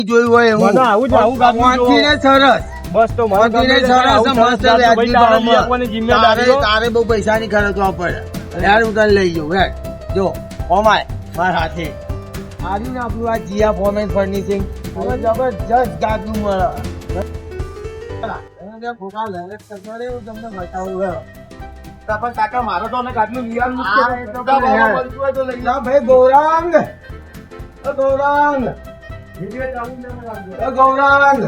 જોયું હોય એવું આવું જ આવું ગામનું મોંથી ને સરસ બસ તો મોંથી ને સરસ મસ્ત વ્યાજબી ભાવમાં. જિમ્મેદારી તારે બહુ પૈસાની ખર્ચવા પડે યાર હું તને લઈ જાઉં હેડ જો ઓમાય મારા હાથે આવ્યું ને આપણું આ જીયા ફોમેન ફર્નિશિંગ જબરજસ્ત ગાદલું મળે ખોખા લહેર કરતો એવું તમને બતાવું પણ કાકા મારો તો અમે ગાડલું લઈ હા, એ તો આવ્યું. ભાઈ બનતું હોય તો લઈ ના ભાઈ ગૌરાંગ ગૌરાંગ ગૌરાંગ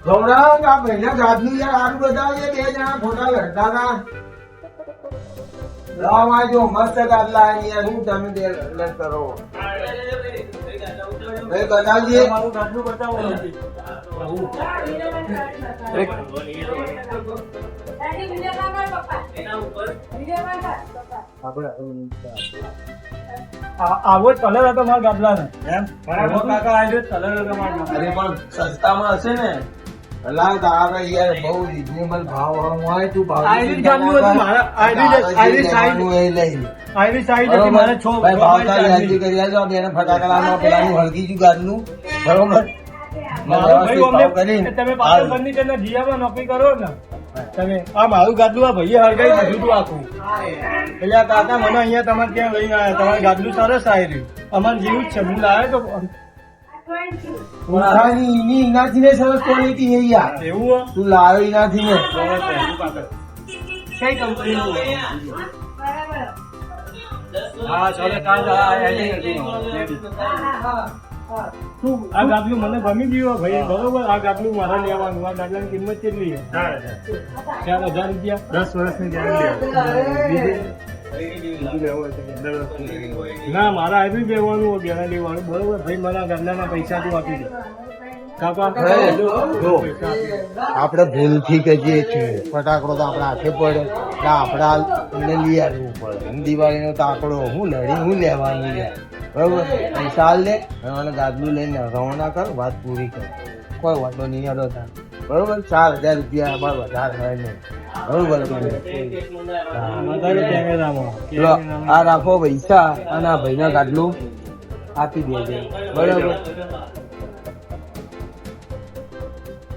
ગૌરાંગ આ ભાઈના ગાદલું યાર સારું બતાવે બે જણા ખોટા લડતા હતા લાવ આ જો મસ્ત ગાદલા છે યાર હું તમે બે લડ કરો ભાઈ બતાવજે મારું ગાડલું બતાવો આવો જ કલર હતો મારા ગાદલા ને એમ કાકા આવ્યો કલર હતો મારા અરે પણ સસ્તામાં હશે ને અલા તારે યાર બહુ રિઝનેબલ ભાવ હોય તું ભાવ આઈરી ગામનું હતું મારા આઈરી સાઈડ આઈરી સાઈડ હતી મારે છો ભાઈ ભાવ તારી યાદી કરી આજો બેને ફટાકડાનો પેલાનું હળગી ગયું ગાદલું બરોબર તમે પાછળ ફર્નિચર ના જીયામાં નોકરી કરો ને તમે આ મારું ગાદલું આ ભાઈએ હરગાઈ બધું તું આખું એટલે આ કાકા મને અહીંયા તમારે ત્યાં લઈને આવ્યા તમારું ગાદલું સરસ આવી રહ્યું અમારે જેવું જ છે હું લાવ્યો તો એનાથી ને સરસ ક્વોલિટી છે યાર એવું તું લાવ્યો એનાથી ને કઈ કંપની હા ચાલો કાલ આ ગાદલું મને ગમી ગયું ભાઈ બરોબર આ ગાદલું મારા લેવાનું આ ગાદલાની કિંમત કેટલી છે 4,000 રૂપિયા 10 વર્ષની ના મારા આવી લેવાનું ગેરંટી વાળું બરોબર ભાઈ મારા ગાદલાના પૈસા તું આપી દે કાકા આપડે ભૂલથી કહીએ છીએ ફટાકડો તો આપડા હાથે પડે એટલે આપડા એમને લઈ આવવું પડે દિવાળીનો તાકડો હું લડી હું લેવાનું યાર બરોબર પૈસા હાલ લે અને ગાદલું લઈને રવાના કર વાત પૂરી કર કોઈ વાંધો નહીં યાર હતા બરોબર 4,000 રૂપિયા બાર વધારે હોય નહીં બરોબર આ રાખો પૈસા અને આ ભાઈના ગાદલું આપી દેજે બરોબર